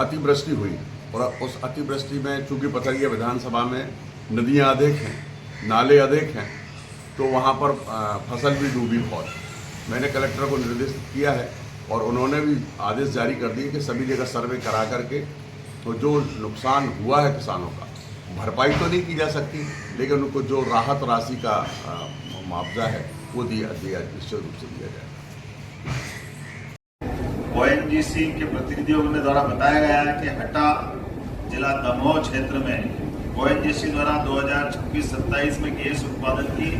अतिवृष्टि हुई और उस अतिवृष्टि में चूंकि पथरिया विधानसभा में नदियां अधिक हैं, नाले अधिक हैं, तो वहाँ पर फसल भी डूबी बहुत। मैंने कलेक्टर को निर्देशित किया है और उन्होंने भी आदेश जारी कर दिए कि सभी जगह सर्वे करा करके तो जो नुकसान हुआ है किसानों का भरपाई तो नहीं की जा सकती, लेकिन उनको जो राहत राशि का मुआवजा है वो निश्चित रूप से दिया जाएगा। ओएनजीसी के प्रतिनिधियों के द्वारा बताया गया है कि हटा जिला दमोह क्षेत्र में ओएनजीसी द्वारा 2026-27 में गैस उत्पादन की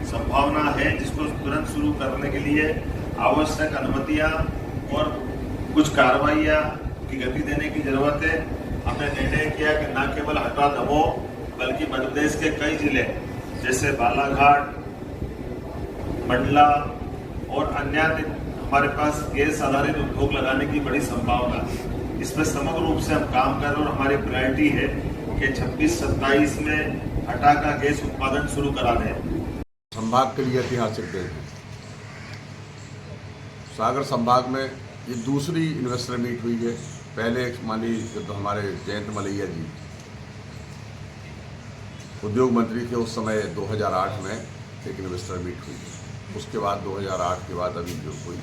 संभावना है, जिसको तुरंत शुरू करने के लिए आवश्यक अनुमतियां और कुछ कार्रवाइयां की गति देने की जरूरत है। हमने निर्णय किया कि न केवल हटा दमोह बल्कि मध्य प्रदेश के कई जिले जैसे बालाघाट, मंडला और अन्य हमारे पास गैस आधारित उद्योग लगाने की बड़ी संभावना है। इसमें समग्र रूप से हम काम कर रहे हैं और हमारी प्रायोरिटी है कि 26-27 में हटा का गैस उत्पादन शुरू करा दें। संभाग के लिए ऐतिहासिक दिन है। सागर संभाग में ये दूसरी इन्वेस्टर मीट हुई है। पहले माननीय जब हमारे जयंत मलैया जी उद्योग मंत्री थे उस समय 2008 में एक इन्वेस्टर मीट हुई। उसके बाद 2008 के बाद अभी जो हुई,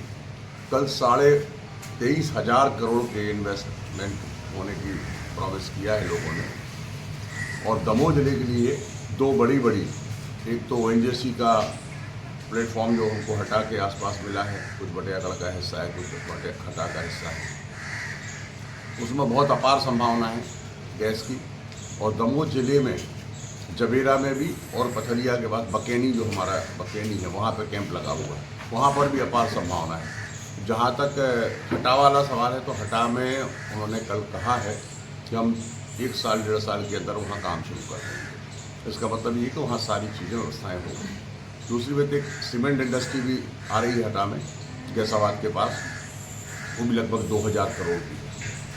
कल 23,500 करोड़ के इन्वेस्टमेंट होने की प्रॉमिस किया है लोगों ने। और दमोह जिले के लिए दो बड़ी एक तो ओएनजीसी का प्लेटफॉर्म जो हमको हटा के आसपास मिला है, कुछ बटियागढ़ का हिस्सा है, कुछ हटा का हिस्सा है, उसमें बहुत अपार संभावना है गैस की। और दमोह जिले में जबेरा में भी और पथरिया के बाद बकेनी जो हमारा बकेनी है वहाँ पर कैंप लगा हुआ है, वहाँ पर भी अपार संभावना है। जहाँ तक हटा वाला सवाल है तो हटा में उन्होंने कल कहा है कि हम 1 साल 1.5 साल के अंदर वहाँ काम शुरू कर देंगे। इसका मतलब ये कि वहाँ सारी चीज़ें व्यवस्थाएँ होंगी। दूसरी बात एक सीमेंट इंडस्ट्री भी आ रही है हटा में गैसाबाद के पास, वो भी लगभग 2,000 करोड़ की।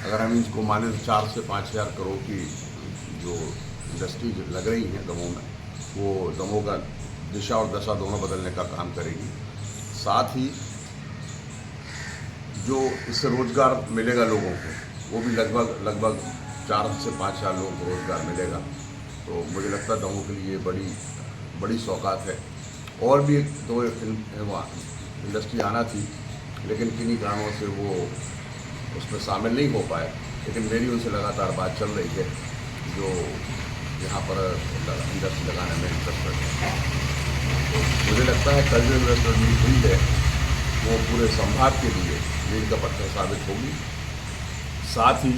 अगर हम इसको माने तो 4 से 5,000 करोड़ की जो इंडस्ट्री लग रही है दमोह में, वो दमोह का दिशा और दशा दोनों बदलने का काम करेगी। साथ ही जो इससे रोजगार मिलेगा लोगों को, वो भी लगभग 4 से 5,000 लोगों को रोजगार मिलेगा। तो मुझे लगता है दमोह के लिए बड़ी सौगात है। और भी 2 इंडस्ट्री आना थी, लेकिन किन्हीं कारणों से वो उसमें शामिल नहीं हो पाए, लेकिन मेरी उनसे लगातार बात चल रही है जो यहाँ पर इंडस्ट्री लगाने में इंटरेस्टेड है। मुझे लगता है कल जो इन्वेस्टर मीट हुई है वो पूरे संभाग के लिए मील का पत्थर साबित होगी। साथ ही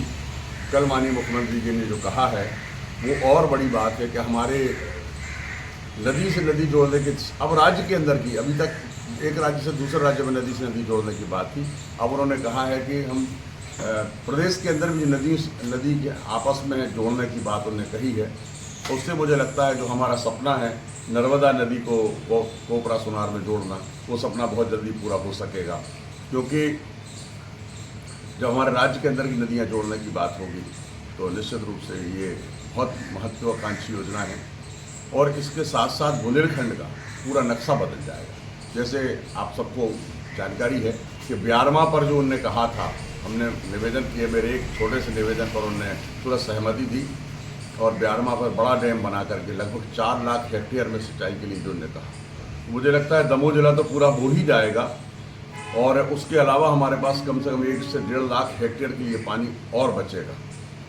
कल माननीय मुख्यमंत्री जी ने जो कहा है वो और बड़ी बात है कि हमारे नदी से नदी जोड़ने के, अब राज्य के अंदर की, अभी तक एक राज्य से दूसरे राज्य में नदी से नदी जोड़ने की बात थी, अब उन्होंने कहा है कि हम प्रदेश के अंदर भी नदी के आपस में जोड़ने की बात उन्होंने कही है। उससे मुझे लगता है जो हमारा सपना है नर्मदा नदी को कोपरा सुनार में जोड़ना, वो सपना बहुत जल्दी पूरा हो सकेगा। क्योंकि जब हमारे राज्य के अंदर की नदियाँ जोड़ने की बात होगी तो निश्चित रूप से ये बहुत महत्वाकांक्षी योजना है। और इसके साथ साथ बुंदेलखंड का पूरा नक्शा बदल जाएगा। जैसे आप सबको जानकारी है कि 12वां पर जो उन्होंने कहा था, हमने निवेदन किए, मेरे एक छोटे से निवेदन पर उन्होंने तुरंत सहमति दी और 12वां पर बड़ा डैम बना करके लगभग 4 लाख हेक्टेयर में सिंचाई के लिए जो उन्होंने कहा, मुझे लगता है दमोह जिला तो पूरा हो ही जाएगा। और उसके अलावा हमारे पास कम से कम 1 से 1.5 लाख हेक्टेयर के लिए पानी और बचेगा,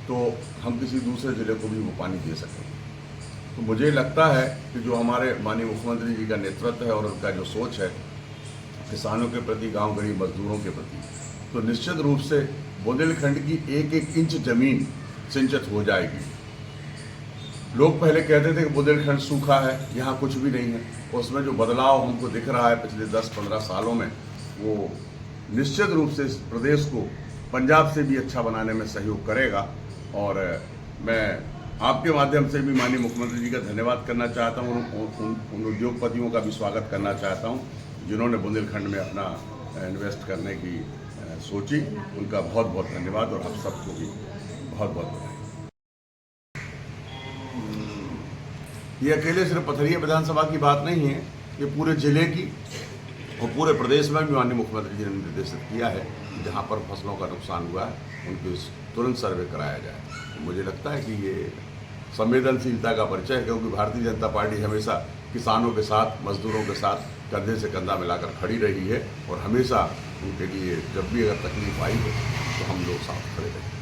तो हम किसी दूसरे ज़िले को भी वो पानी दे सकेंगे। तो मुझे लगता है कि जो हमारे माननीय मुख्यमंत्री जी का नेतृत्व है और उनका जो सोच है किसानों के प्रति, गांव गरीब मजदूरों के प्रति, तो निश्चित रूप से बुंदेलखंड की 1-1 इंच ज़मीन सिंचित हो जाएगी। लोग पहले कहते थे कि बुंदेलखंड सूखा है, यहाँ कुछ भी नहीं है। उसमें जो बदलाव हमको दिख रहा है पिछले 10-15 सालों में, वो निश्चित रूप से इस प्रदेश को पंजाब से भी अच्छा बनाने में सहयोग करेगा। और मैं आपके माध्यम से भी माननीय मुख्यमंत्री जी का धन्यवाद करना चाहता हूँ, उन उद्योगपतियों का भी स्वागत करना चाहता हूँ जिन्होंने बुंदेलखंड में अपना इन्वेस्ट करने की सोची। उनका बहुत बहुत धन्यवाद और आप सबको भी बहुत बहुत बधाई। ये अकेले सिर्फ पथरिया विधानसभा की बात नहीं है, ये पूरे जिले की और पूरे प्रदेश में भी माननीय मुख्यमंत्री जी ने निर्देशित किया है जहाँ पर फसलों का नुकसान हुआ है उनके तुरंत सर्वे कराया जाए। तो मुझे लगता है कि ये संवेदनशीलता का परिचय है, क्योंकि भारतीय जनता पार्टी हमेशा किसानों के साथ, मजदूरों के साथ कंधे से कंधा मिलाकर खड़ी रही है और हमेशा उनके लिए जब भी अगर तकलीफ आई है तो हम लोग साथ खड़े रहे।